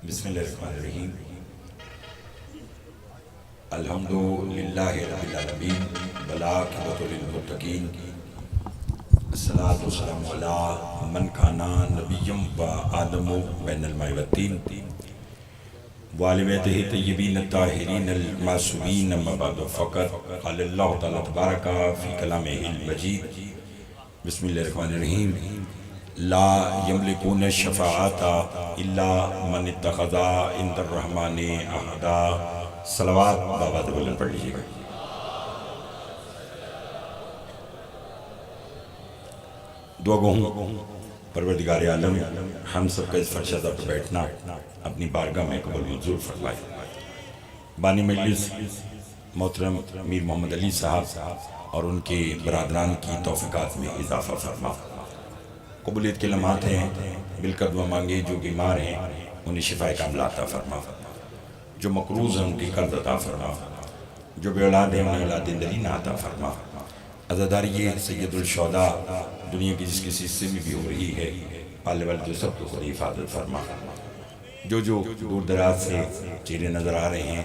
बिस्मिल्लाहिर्रहमानिर्रहीम। अल्हम्दुलिल्लाहि रब्बिल आलमीन वल आक़िबतु लिल मुत्तक़ीन। अस्सलातु वस्सलामु अला मन काना नबिय्यम व आदमु बैनल माइ वत्तीन व आलि बैतिही तय्यबीन अत्ताहिरीन अल मासूमीन अम्मा बअद फ़क़द क़ाल अल्लाहु तआला तबारक फ़ी कलामिहिल मजीद। बिस्मिल्लाहिर्रहमानिर्रहीम। ला यमलिकून शफ़ाअता इल्ला मन इत्तख़ज़ा इंदर रहमानि अहदा। सलवात बाबा से बुलंद पढ़ लीजिएगा। दुआ गो परवरदिगार आलम हम सबका इस फरशदा पर बैठना अपनी बारगाह में कबूल मंजूर फरमाए। बानी मजलिस मोहतरम मीर मोहम्मद अली साहब और उनके बरादरान की तौफ़ीक़ात में इजाफ़ा फरमा। कबूलियत के लम्हात हैं, मिलकर दुआ मांगे। जो बीमार हैं उन्हें शिफाए कामिला अता फरमा, जो मकरूज़ हैं उनकी कर्ज़ अता फरमा, जो बेऔलाद हैं उन्हें औलाद दरीना अता फरमा। अज़ादारी ये सैयदुल शुहदा दुनिया की जिस किसी हिस्से में भी हो रही है, पाले वाले जो सब को खुद हिफाजत फरमा। जो दूर दराज से चेहरे नज़र आ रहे हैं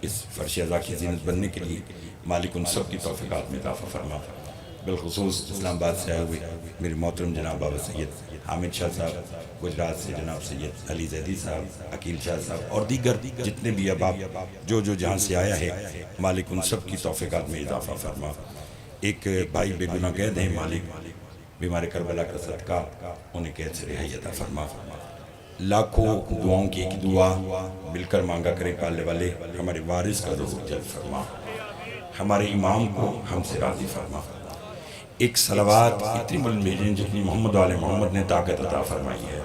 इस फर्श अज़ा की ज़ीनत बनने के लिए, मालिक उन सब की तौफ़ीक़ात में इज़ाफ़ा फरमा। बिलख़ुसूस इस्लामाबाद से आए हुए मेरे मोहतरम जनाब बाबा सैयद हामिद शाह साहब, गुजरात से जनाब सैयद अली ज़ैदी साहब, अकील शाह साहब और दीगर जितने भी अहबाब जो जहाँ से आया है, मालिक उन सब की तौफ़ीक़ात में इज़ाफ़ा फरमा। एक भाई बेगुनाह कैद हैं, मालिक बीमार करबला का सदका उन्हें कैद से रिहाई अता फरमा। लाखों दुआओं की एक दुआ मिलकर मांगा करें पालने वाले हमारे वारिस का ज़हूर जल्द फरमा, हमारे इमाम को हमसे राज़ी फरमा। एक सलवात इतनी बुलंद भेजें जितनी मोहम्मद वाले मोहम्मद ने ताकत अता फरमाई है।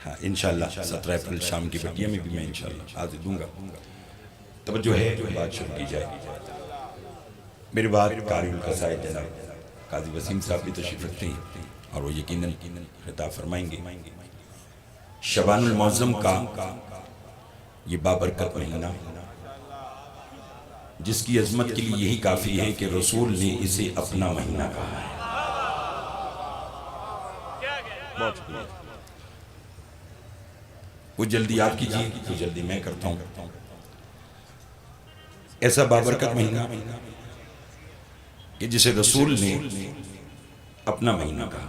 हाँ, इंशाअल्लाह 17 अप्रैल शाम की बटिया में भी मैं इंशाअल्लाह हाज़िर दूंगा। तवज्जो है जो बात शुरू की जाए। मेरी बात कारिउल कसायद जनाब काजी वसीम साहब भी तशरीफ़ रखते हैं और वो यकीनन खिताब फरमाएंगे। शबानुल मुअज़्ज़म का ये बाबरकत महीना, जिसकी अजमत के लिए यही काफ़ी है कि रसूल ने इसे अपना महीना कहा है। वो जल्दी आप कीजिए तो जल्दी मैं करता हूँ। ऐसा बाबरकत महीना कि जिसे रसूल ने अपना महीना कहा,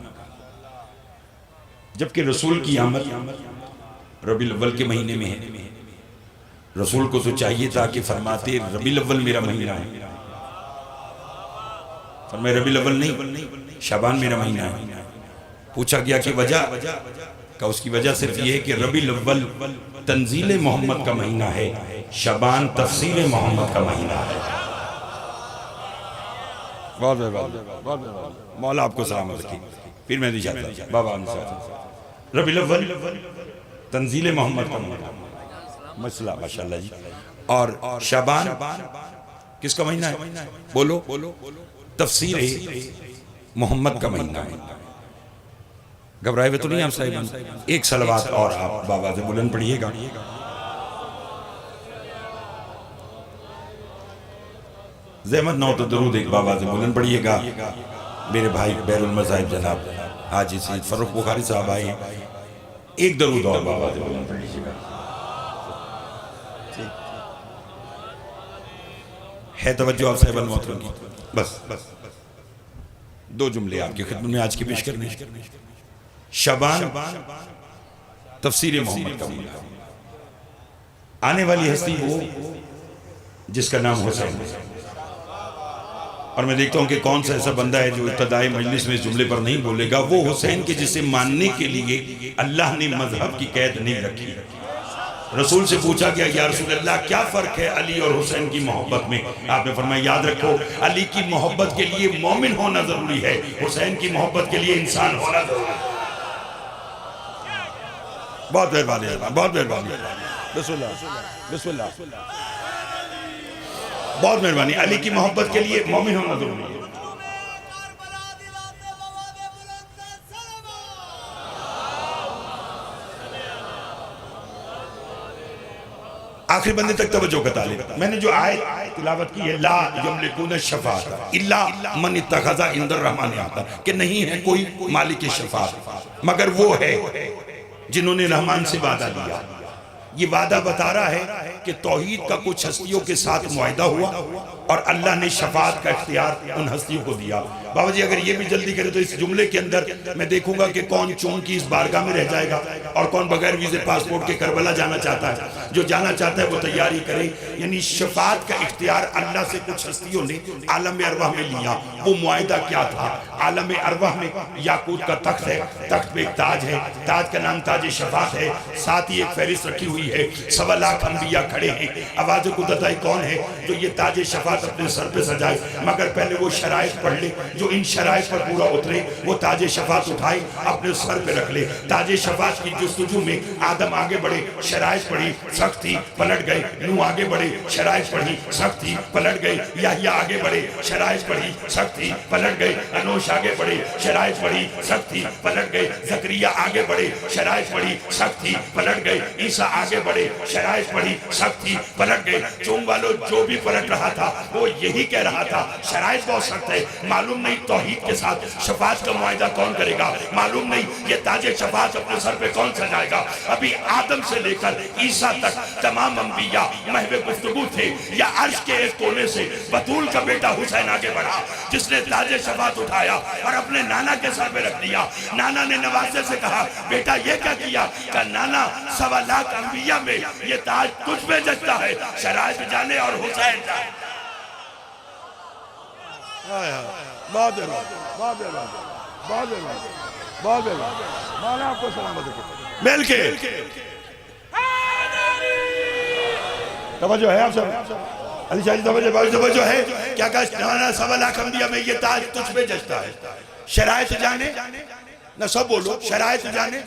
जबकि रसूल की आमद रबीउल अव्वल के महीने में है। रसूल को तो चाहिए था कि फरमाते रबीउल अव्वल मेरा महीना है, फरमाए रबीउल अव्वल नहीं, शाबान मेरा महीना है। पूछा गया कि वजह का, उसकी वजह सिर्फ ये है कि रबीउल अव्वल तंजील मोहम्मद का महीना है, शाबान तफसील मोहम्मद का महीना है। बहुत मौला आपको सलामत रखी। फिर मैं नहीं बाबा रबीउल अव्वल तंजील मोहम्मद का महीना मसला माशाल्लाह जी। और शाबान किसका महीना है? बोलो तफसीर मोहम्मद का महीना है। घबराए हुए तो नहीं आप साहिब? एक सलवात और आप बाबा से बुलंद पढ़िएगा। ज़हमत ना हो तो दरूद एक बाबा से बुलंद पढ़िएगा। मेरे भाई बैरुल मज़ाहिब जनाब हाजी सैयद फर्रुख बुखारी साहब आए, एक दरूद और बाबा से बुलंद पढ़ लीजिएगा। है तवज्जो आप साहिबान मोहतरम की? बस दो जुमले आपकी खिदमत में आज की पेश करने। शाबान तफसीर मोहम्मद का महीना, आने वाली हस्ती वो जिसका नाम हुसैन है। और मैं देखता हूं कि कौन सा ऐसा बंदा है जो इब्तिदाई मजलिस में इस जुमले पर नहीं बोलेगा। वो हुसैन के जिसे मानने के लिए अल्लाह ने मजहब की कैद नहीं रखी। रसूल से पूछा गया या रसूल अल्लाह क्या फ़र्क है अली और हुसैन की मोहब्बत में? आपने फरमाया याद रखो, अली की मोहब्बत के लिए मोमिन होना ज़रूरी है, हुसैन की मोहब्बत के लिए इंसान होना ज़रूरी है। बहुत मेहरबानी, बहुत मेहरबानी, बहुत मेहरबानी। अली की मोहब्बत के लिए मोमिन होना ज़रूरी है। आखिरी बंदे तक तवज्जो का तालिब। मैंने जो आयत तिलावत की है, ला यमलिकून शफाअत इल्ला मन इत्तखज़ा इंदर रहमान आता, कि नहीं है कोई मालिक शफाअत मगर वो है जिन्होंने रहमान से वादा लिया। ये वादा बता रहा है कि तौहीद का कुछ हस्तियों के साथ मुआहदा हुआ और अल्लाह ने शफाअत का इख्तियार उन हस्तियों को दिया। बाबा जी अगर ये भी जल्दी करे तो इस जुमले के अंदर मैं देखूंगा कि कौन चून की इस बारगाह में रह जाएगा और कौन बगैर वीजे पासपोर्ट के करबला जाना चाहता है। जो जाना चाहता है वो तैयारी करे। यानी शफाअत का इख्तियार अल्लाह से कुछ हस्तियों ने आलम अरवाह में लिया। वो मुआहदा क्या था? आलम अरवाह में याकूत का तख्त है, तख्त पे एक ताज है, ताज का नाम ताज शफाअत है। साथ ही एक फहरिस्त रखी हुई है, 1.25 लाख अंबिया खड़े हैं। आवाज कुदरत कौन है जो ये ताज शफाअत अपने सर पे सजाए? मगर पहले वो शराइत पढ़ ले, जो इन शराइत पर पूरा उतरे वो ताज शफाअत उठाए अपने सर पे रख ले। ताज शफाअत की जुस्तजू में आदम आगे बढ़े, शराइत पढ़ी, सख्त थी, पलट गए। नूह आगे बढ़े, शराइत पढ़ी, सख्त थी, पलट गए। याहिया आगे बढ़े, शराइत पढ़ी, सख्त थी, पलट गए। अनोश आगे बढ़े, शराइत पढ़ी, सख्त थी, पलट गए। जकरिया आगे बढ़े, शराइत पढ़ी, सख्त थी, पलट गए। ईसा आगे बढ़े, शराइत पढ़ी, सख्त थी, पलट गए। चूम वालों जो भी पलट रहा था वो यही कह रहा था शराइत बहुत सख्त है। मालूम नहीं तौहीद के साथ शफाअत का मुआहदा कौन करेगा, मालूम नहीं ये ताजे शफाअत अपने सर पे कौन सजाएगा। अभी आदम से लेकर ईसा तक तमाम अंबिया महवे गुफ्तगू थे। या अर्श के एक कोने से बतूल का बेटा हुसैन आगे बढ़ा जिसने ताजे शफाअत उठाया और अपने नाना के सर पे रख दिया। नाना ने नवासे से कहा बेटा ये क्या किया? का नाना 1.25 लाख अंबिया में ये ताज तुझ पे जचता है, शराइत जाने और हुसैन जाने। आपको सलामत मिल के तवज्जो है आप सब? अली शाह जी तवज्जो है क्या? कहा 1.25 लाख अंबिया में ये ताज तुझ पे जचता है, शराइत जाने ना सब बोलो, शराइत जाने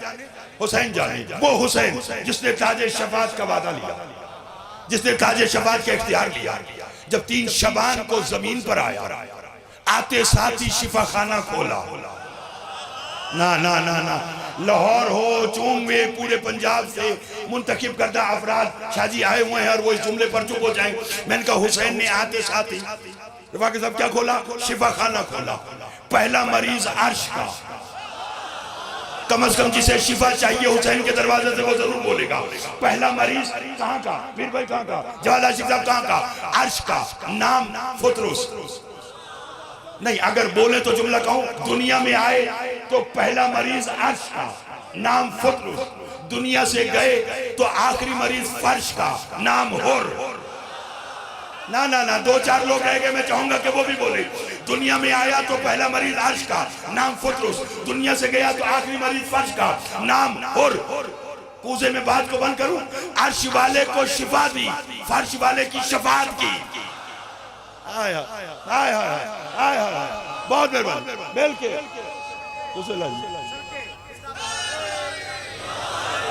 हुसैन जाने। वो हुसैन जिसने ताजे शफाअत का वादा लिया, जिसने ताजे शफाअत का इख्तियार लिया। जब 3 शबान को जमीन पर आया, आते साथ ही शिफा खाना खोला। ना ना ना ना, लाहौर हो, चूम में पूरे पंजाब से मुंतखब करदा अफराद शाहजी आए हुए हैं और वो इस जुमले पर चुप हो जाएं। मैंने कहा हुसैन ने आते साथ ही रफा के साहब क्या खोला? शिफा खाना खोला। पहला मरीज अर्श का, कम से कम जिसे शिफा चाहिए हुसैन के दरवाजे से वो जरूर बोलेगा। पहला मरीज कहाँ का? वीर भाई कहाँ का? जवाहर आशिक साहब कहाँ का? अर्श का। नाम फुतरुस नहीं, अगर बोले तो जुमला कहूं, दुनिया में आए तो पहला मरीज अर्श का, नाम फुतरुस। दुनिया से गए तो आखिरी मरीज फर्श का, नाम हुर। ना ना ना, 2-4 लोग रह गए, मैं चाहूंगा कि वो भी बोले। दुनिया में आया तो पहला मरीज अर्श का, नाम फुतरुस। दुनिया से गया तो आखिरी मरीज फर्श का, नाम हुर। कूजे में बात को बंद करूं, अर्श वाले को शिफा दी, फर्श वाले की शफाअत की। आया आया आया, बहुत मेहरबानी मिल के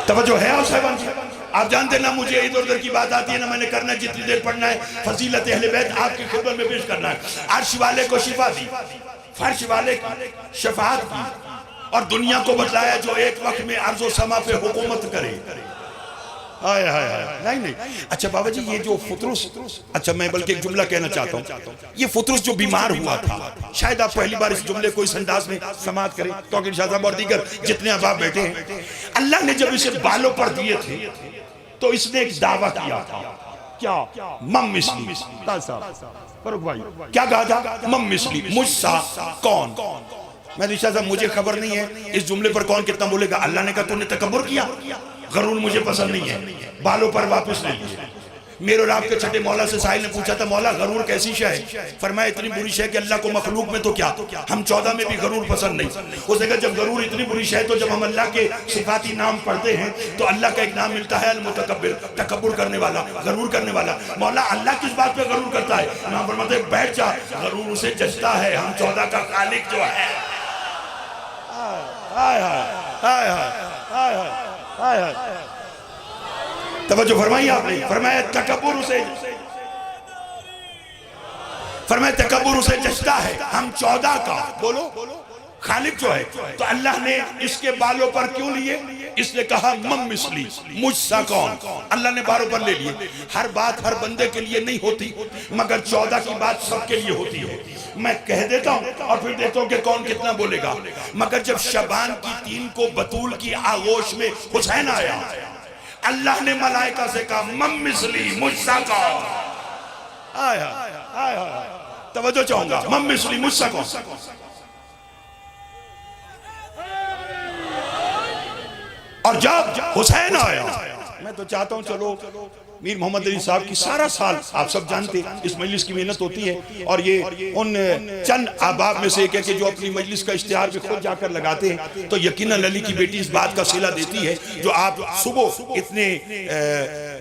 तवज्जो है आप साहिबान की? आप जानते ना मुझे इधर उधर की बात आती है ना मैंने करना है, जितनी देर पढ़ना है फजीलत अहले बैत आपकी खिदमत में पेश करना है। अर्श वाले को शिफा दी, फर्श वाले की शफाअत की और दुनिया को बतलाया जो एक वक्त में अर्ज़ो समा पे हुकूमत करे। हाय हाय हाय, नहीं नहीं। अच्छा बाबा जी ये जो फुतरुस, अच्छा मैं बल्कि एक जुमला कहना चाहता हूँ। ये फुतरुस जो बीमार हुआ था, शायद आप पहली बार इस जुमले को इस अंदाज में समाअत करें। तौकीर शाह साहब और दीगर जितने अब बैठे हैं, अल्लाह ने जब इसे बालों पर दिए थे तो इसने एक दावा किया था। क्या? मम मिस्ली। फरूक भाई क्या कहा था? मम मिस्ली, मुझसा कौन? मैं शाह साहब मुझे खबर नहीं है इस जुमले पर कौन कितना बोलेगा। अल्लाह ने कहा तूने तकब्बुर किया, गरूर मुझे पसंद नहीं है, बालों पर वापस ले लिए। मेरे और आपके छठे मौला से साहिल ने पूछा था मौला गरूर कैसी शय है? फरमाया इतनी बुरी शय कि अल्लाह को मखलूक में तो क्या, हम 14 में भी गरूर पसंद नहीं। उसने कहा जब गरूर इतनी बुरी शय तो जब हम अल्लाह के सिफाती नाम पढ़ते हैं तो अल्लाह का एक नाम मिलता है अल मुतकब्बिर, तकब्बुर करने वाला, गरूर करने वाला। मौला अल्लाह किस बात पे गरूर करता है? इमाम फरमाते हैं बैठ जा, गरूर उसे जचता है, हम 14 का खालिक जो है। तवज्जो फरमाई आपने। फरमाया तकब्बुर उसे जचता है, हम 14 का। बोलो खालिक जो है। तो अल्लाह ने इसके बालों पर क्यों लिए? इसने कहा मम मिसली, मुझसा कौन। अल्लाह ने बालों पर ले लिए। हर बात हर बंदे के लिए नहीं होती, मगर 14 की बात सबके लिए होती है। मैं कह देता हूं और फिर देखता हूं कि कौन कितना बोलेगा। मगर जब शबान की 3 को बतूल की आगोश में हुसैन आया, अल्लाह ने मलाइका से कहा मम मिसली, मुझसा कौन। आया आया, तवज्जो चाहूंगा, मम मिसली, मुझसा कौन। और जब हुसैन आया, मैं तो चाहता हूं चलो मीर मोहम्मद अली साहब की सारा साल आप सब जानते हैं इस मजलिस की मेहनत होती है, और ये उन चंद अहबाब में से एक है कि जो अपनी मजलिस का इश्तिहार भी खुद जाकर लगाते हैं। तो यकीनन अली की बेटी इस बात का सिला देती है। जो आप सुबह इतने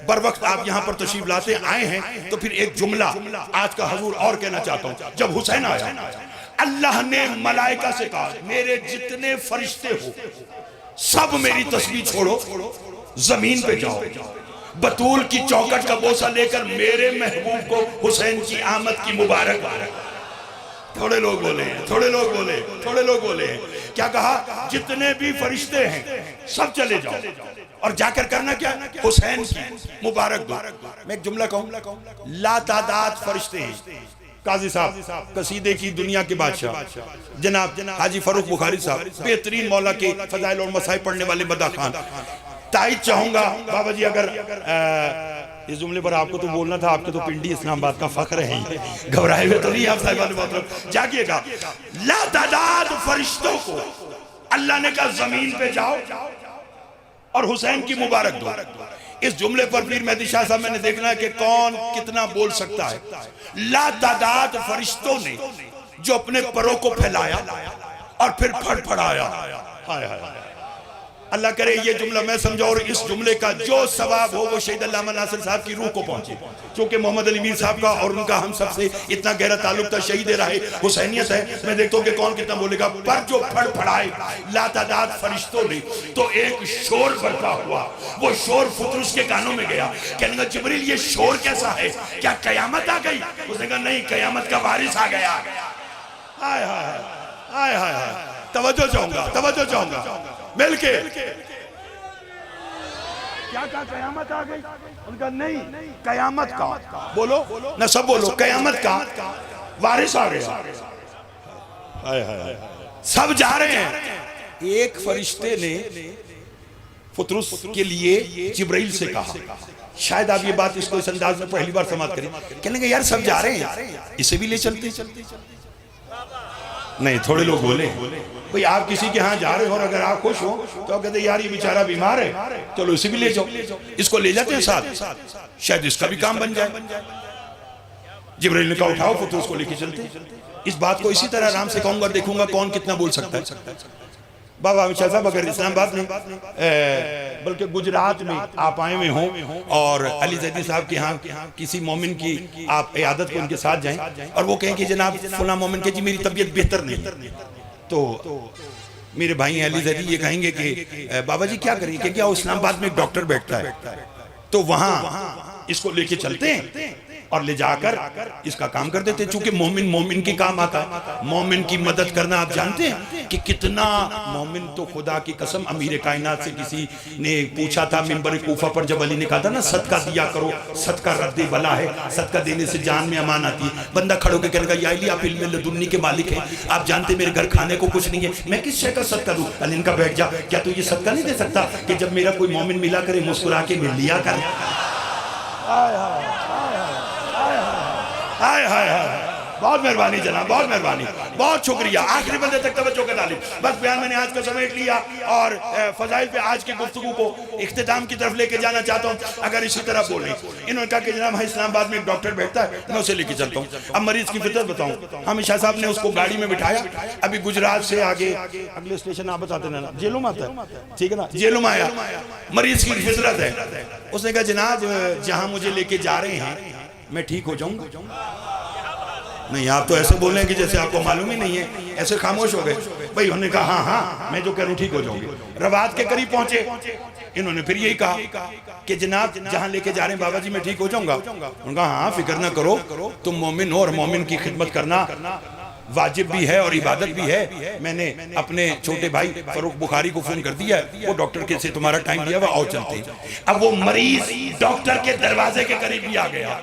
बर वक्त आप यहाँ पर तशरीफ लाते आए हैं, तो फिर एक जुमला आज का हजूर और कहना चाहता हूँ। जब हुसैन आया, अल्लाह ने मलाइका से कहा मेरे जितने फरिश्ते हो सब मेरी तस्बीह छोड़ो, जमीन पे जाओ, बतूल की चौखट का बोसा लेकर मेरे महबूब को हुसैन की आमद की मुबारक। थोड़े लोग बोले, थोड़े लोग बोले, थोड़े लोग बोले, क्या कहा? जितने भी फरिश्ते हैं सब चले जाओ और जाकर करना क्या? हुसैन की मुबारक दो। मैं एक जुमला कहूं, लातादाद फरिश्ते हैं। काजी साहब कसीदे की दुनिया के बादशाह जनाब हाजी फरूक बुखारी साहब, बेहतरीन मौला के फजाइल और मसाइब पढ़ने वाले मदा खान। ताइद चाहूंगा बाबा जी, अगर इस जुमले पर आपको तो बोलना था, आपके तो पिंडी इस्लामाबाद का फख्र है, घबराए हुए तो नहीं आप साहिब। जागिएगा, लातादाद फरिश्तों को अल्लाह ने कहा जमीन पे जाओ और हुसैन की मुबारक दो। इस जुमले पर पीर मेहदी शाह साहब मैंने देखना है कि कौन कितना बोल सकता है। लातादाद फरिश्तों ने जो अपने परों को फैलाया और फिर फड़फड़ाया। हाय हाय, अल्लाह करे ये जुमला मैं समझा और इस जुमले का जो सवाब हो वो शहीद अल्लामा नासिर साहब की रूह को पहुंचे। क्योंकि मोहम्मद अली मीर साहब का और उनका हम सबसे इतना गहरा ताल्लुक था, शहीद राहे हुसैनियत है। मैं देखता हूँ कि कौन कितना बोलेगा। पर जो फड़फड़ाए लातादाद फरिश्तों ने, तो एक शोर बरपा हुआ। वो शोर फुतरुस के कानों में गया। कहने लगा जिब्रील ये शोर कैसा है? क्या कयामत आ गई? उसने कहा नहीं, कयामत का वारिस आ गया। हाय हाय हाय हाय, तवज्जो चाहूंगा, तवज्जो चाहूंगा मिलके। क्या कहा? कयामत आ गई? उनका नहीं, कयामत का बोलो ना, सब बोलो, कयामत का वारिस आ गया। हाय हाय, सब जा रहे हैं। एक फरिश्ते ने फुतरुस के लिए जिब्रील से कहा, शायद आप ये बात इसको इस अंदाज में पहली बार समाप्त करें। कहने लगे यार सब जा रहे हैं, इसे भी ले चलते। नहीं, थोड़े लोग बोले भाई आप किसी के यहाँ जा रहे हो और अगर आप खुश हो तो आप कहते यार ये बेचारा बीमार है, चलो इसे भी ले जाओ, इसको ले जाते हैं साथ, शायद इसका भी काम बन जाए। जिब्रील ने कहा उठाओ फुतरुस को लेके चलते। इस बात को इसी तरह आराम से कहूंगा, देखूंगा कौन कितना बोल सकता है। बाबा अमित शाह साहब अगर इस्लामाबाद में बल्कि गुजरात में आप आए हुए हों और अली जैदी साहब के यहाँ किसी मोमिन की आप इयादत को उनके साथ जाएं और वो कहें कि जनाब फुला मोमिन के जी मेरी तबीयत बेहतर नहीं, तो मेरे भाई अली जैदी ये कहेंगे कि बाबा जी क्या करें, कि क्या इस्लामाबाद में एक डॉक्टर बैठता है, तो वहाँ इसको लेके चलते हैं और ले जाकर इसका काम कर देते। चूंकि मोमिन मोमिन के काम आता है, मोमिन की मदद करना आप जानते हैं कि कितना मोमिन, तो खुदा की कसम अमीर कायनात से किसी ने पूछा था मिंबर कूफा पर, जब अली ने कहा था ना सदका दिया करो, सदका रद्दे बला है, सदका देने से जान में अमान आती है। बंदा खड़ो के कहने का या अली आप इल्म लदुन्नी के मालिक हैं, आप जानते मेरे घर खाने को कुछ नहीं है, मैं किस शय का सदका दूं? अली इनका बैठ जा, क्या तू ये सदका नहीं दे सकता कि जब मेरा कोई मोमिन मिला करे मुस्कुरा के मिल लिया कर। हाय हाय हाय, बहुत मेहरबानी जनाब, बहुत मेहरबानी, बहुत शुक्रिया। आखिरी बंदे तक तवज्जो का तालिब। बस बयान मैंने आज का समेट लिया और फजाइल पे आज की गुफ्तगू को इख्तिताम की तरफ लेके जाना चाहता हूँ। अगर इसी तरह बोले, इन्होंने कहा कि जनाब इस्लामाबाद में एक डॉक्टर बैठता है, मैं उसे लेके चलता हूँ। अब मरीज की फितरत बताऊँ, हम शाह साहब ने उसको गाड़ी में बिठाया, अभी गुजरात से आगे अगले स्टेशन आप बताते ना, जेलुम आता है, ठीक है ना, जेलुम आया, मरीज की फितरत है। उसने कहा जनाब जहाँ मुझे लेके जा रहे हैं मैं ठीक हो जाऊंगा। नहीं आप तो ऐसे बोल रहे हैं कि जैसे आपको मालूम ही नहीं है, ऐसे खामोश हो गए। भाई उन्होंने कहा हाँ हाँ मैं जो कह रहा हूँ ठीक हो जाऊंगी। रवात के करीब पहुंचे, इन्होंने फिर यही कहा कि जनाब जहाँ लेके जा रहे हैं बाबा जी मैं ठीक हो जाऊंगा। उन्होंने कहा हाँ फिक्र ना करो, तुम मोमिन हो और मोमिन की खिदमत करना वाजिब भी है और इबादत भी है। मैंने अपने छोटे भाई फरूक बुखारी को फोन कर दिया, वो डॉक्टर के से तुम्हारा टाइम दिया, वो आओ चलते। अब वो मरीज डॉक्टर के दरवाजे के करीब भी आ गया।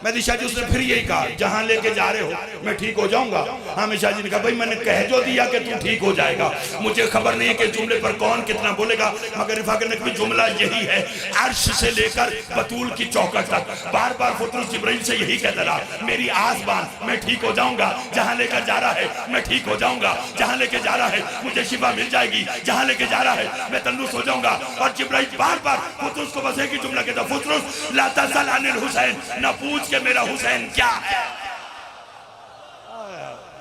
मैं शाह जी उसने फिर यही कहा, जहां लेके जा रहे हो मैं ठीक हो जाऊंगा। हाँ शाह जी ने कहा भाई मैंने कह जो दिया कि तू ठीक हो जाएगा, मुझे खबर नहीं है कि जुमले पर कौन कितना बोलेगा, मगर रिफाक ने जुमला यही है, अर्श से लेकर बतूल की चौकट तक बार बार फुतरुस जिब्राइल से यही कहता रहा, मेरी आस बांध मैं ठीक हो जाऊंगा, जहां लेकर जा रहा है मैं ठीक हो जाऊंगा, जहां लेके जा रहा है मुझे शिफा मिल जाएगी, जहां लेके जा रहा है मैं तंदुरुस्त हो जाऊंगा। और जिब्राइल बार बार फुतरुस को बस एक ही जुमला कहता, फुतरुस ला तसल अनिल हुसैन, न पूछ के मेरा हुसैन क्या है।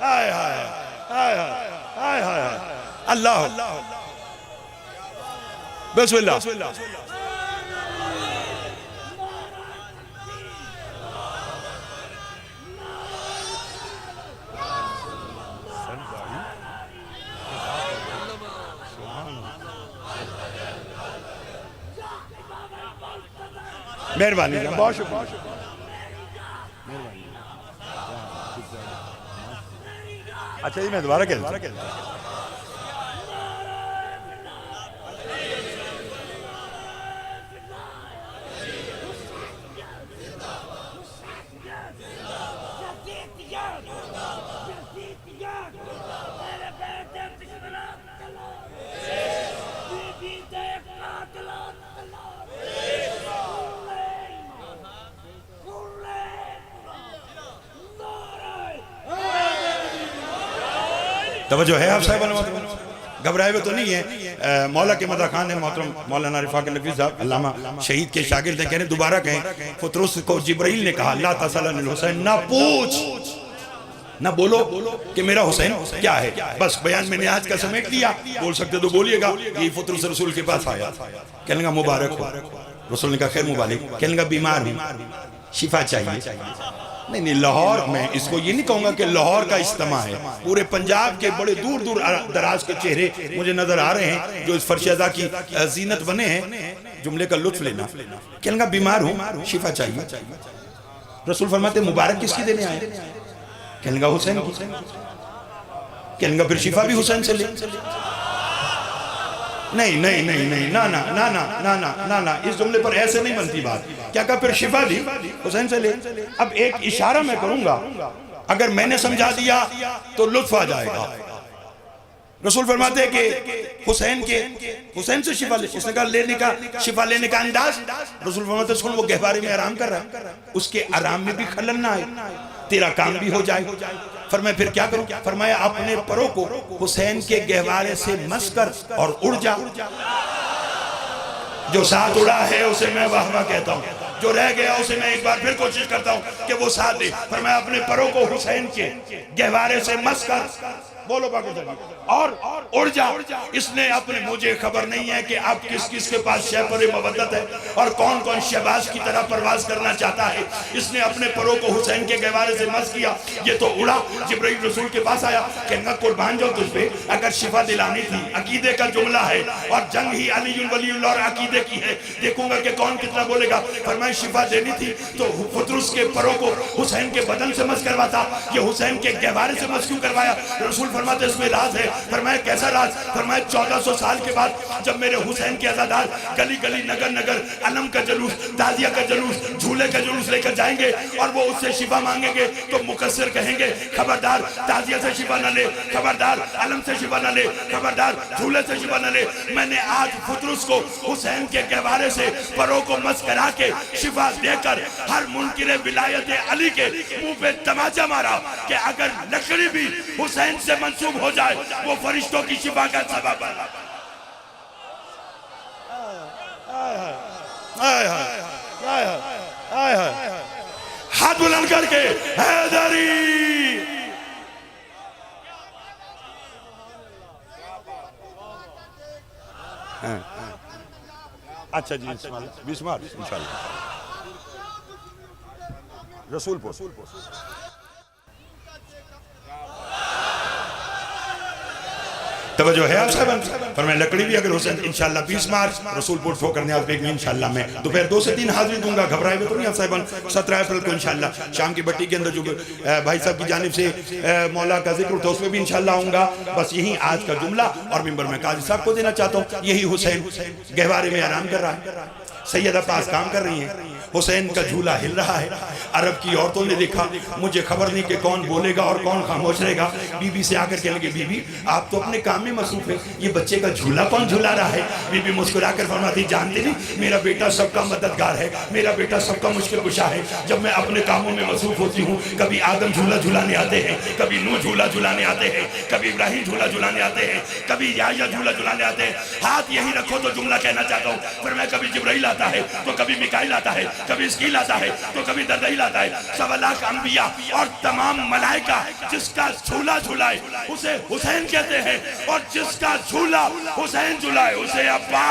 हाय हाय हाय हाय हाय अल्लाह बिस्मिल्लाह। मेहरबानी बहुत शुक्रिया। अच्छा जी मैं दोबारा कह तवज्जो है आप साहब, घबराए हुए तो नहीं है। मौला के मदा खान है मोहतरम मौलाना रिफाक नकवी साहब अल्लामा शहीद के शागिर्द हैं, कह रहे दोबारा कहें, फुतरुस को जिब्राइल ने कहा ला तसल अनिल हुसैन, ना पूछ ना बोलो कि मेरा हुसैन क्या है। बस बयान मैंने आज का समेट लिया, बोल सकते तो बोलिएगा। ये फुतरुस रसूल के पास आया, कहने लगा मुबारक हो। रसूल ने कहा खैर मुबारक, कहने लगा बीमार हूं, शिफा चाहिए। नहीं लाहौर में इसको ये नहीं कहूंगा कि लाहौर का इज्तिमा है, पूरे पंजाब के बड़े दूर दूर दराज के चेहरे मुझे नजर आ रहे हैं जो इस फर्शदा की जीनत बने हैं। जुमले का लुत्फ लेना। कहने लगा बीमार हूं, शिफा चाहिए। रसूल फरमाते मुबारक किसकी देने आए? कहने लगा हुसैन की। कहने लगा फिर शिफा भी हुसैन से ले। नहीं नहीं नहीं नहीं ना ना ना ना ना ना ना ना, इस जुमले पर ऐसे नहीं बनती बात। क्या कहा फिर शिफा भी हुसैन से ले। अब एक इशारा मैं करूंगा, अगर मैंने समझा दिया तो लुत्फ आ जाएगा। रसूल फरमाते हैं कि हुसैन से शिफा ले। इसने कहा लेने का, शिफा लेने का अंदाज। रसूल फरमाते सुन वो गहवारे में आराम कर रहा है, उसके आराम में भी खलल ना आए, तेरा काम भी हो जाए। फरमाया फिर क्या करूं? फरमाया अपने परों को हुसैन के गहवारे से मस कर और उड़ जा। जो साथ उड़ा है उसे मैं वाह वाह कहता हूं, जो रह गया उसे मैं एक बार फिर कोशिश करता हूं कि वो साथ दे। फरमाया अपने परों को हुसैन के गहवारे से मस कर, बोलो और उड़ जा। इसने अपने, मुझे खबर नहीं है कि अब किस किस के पास शहपर मवद्दत है और कौन कौन शहबाज की तरह परवाज करना चाहता है। इसने अपने परों को हुसैन के गहवारे से मस किया, ये तो उड़ा। जिब्राइल रसूल के पास आया, कहना कुर्बान जाओ तुझ पे, अगर शिफा दिलानी थी, अकीदे का जुमला है और जंग ही अली वलीउल्लाह और अकीदे की है, देखूंगा कि कौन कितना बोलेगा। फरमाया शिफा देनी थी तो फुतरुस के परों को हुसैन के बदन से मस करवाता, ये हुसैन के गहवारे से मस क्यों करवाया? रसूल फरमाते इसमें राज है। फरमाया कैसा राज? फरमाया 1400 साल के बाद जब मेरे हुसैन के अज़ादार गली गली नगर नगर अलम का जुलूस, ताजिया का जुलूस, झूले का जुलूस लेकर जाएंगे और वो उससे शिफा मांगेंगे तो मुकस्सिर कहेंगे खबरदार ताजिया से शिफा न ले, खबरदार अलम से शिफा न ले, खबरदार झूले से शिफा न ले। मैंने आज फुतरुस को हुसैन के गहवारे से परों को मस करा के शिफा देकर हर मुनकिर विलायत अली के मुंह पे तमाचा मारा कि अगर लकड़ी भी हुसैन से मंसूब हो जाए वो फरिश्तों की शिफा का सबब बना। हाथ बुलंद करके हैदरी। अच्छा जी, 20 मार्च इंशाल्लाह रसूलपुर। तवज्जो है आप साहब। पर मैं लकड़ी भी अगर हुसैन इंशाल्लाह 20 मार्च रसूलपुर ठोकर न्याज बेग में इंशाल्लाह मैं दोपहर 2 से 3 हाजिरी दूंगा, घबराए हुए तो नहीं आप साहब। 17 अप्रैल को इंशाल्लाह शाम की बट्टी के अंदर जो भाई साहब की जानिब से मौला का जिक्र उठा उसमें भी इंशाल्लाह आऊँगा। बस यही आज का जुमला और मिंबर में काजी साहब को देना चाहता हूँ। यही हुसैन गहवारे में आराम कर रहा है, सैयदा पास काम कर रही हैं, हुसैन का झूला हिल रहा है। अरब की औरतों ने देखा, मुझे खबर नहीं कि कौन बोलेगा और कौन खामोश रहेगा। बीबी से आकर कहने लगे, बीबी आप तो अपने काम में मसरूफ है, ये बच्चे का झूला कौन झूला रहा है। बीबी मुस्कुराकर फरमाती, जानते नहीं मेरा बेटा सबका मददगार है, मेरा बेटा सबका मुश्किल कुशा है। जब मैं अपने कामों में मसरूफ होती हूँ, कभी आदम झूला झुलाने आते हैं, कभी नूह झूला झुलाने आते हैं, कभी इब्राहिम झूला झुलाने आते हैं, कभी याह्या झूला झुलाने आते हैं। हाथ यही रखो तो जुमला कहना चाहता हूँ। फिर मैं कभी जिब्राइल आता है तो कभी मिकाइल आता है, कभी इसकील आता है तो कभी दरदईल आता है। 1.25 लाख अंबिया और तमाम मलाइका जिसका झूला झुलाए उसे हुसैन कहते हैं, और जिसका झूला हुसैन झुलाए उसे अब्बा।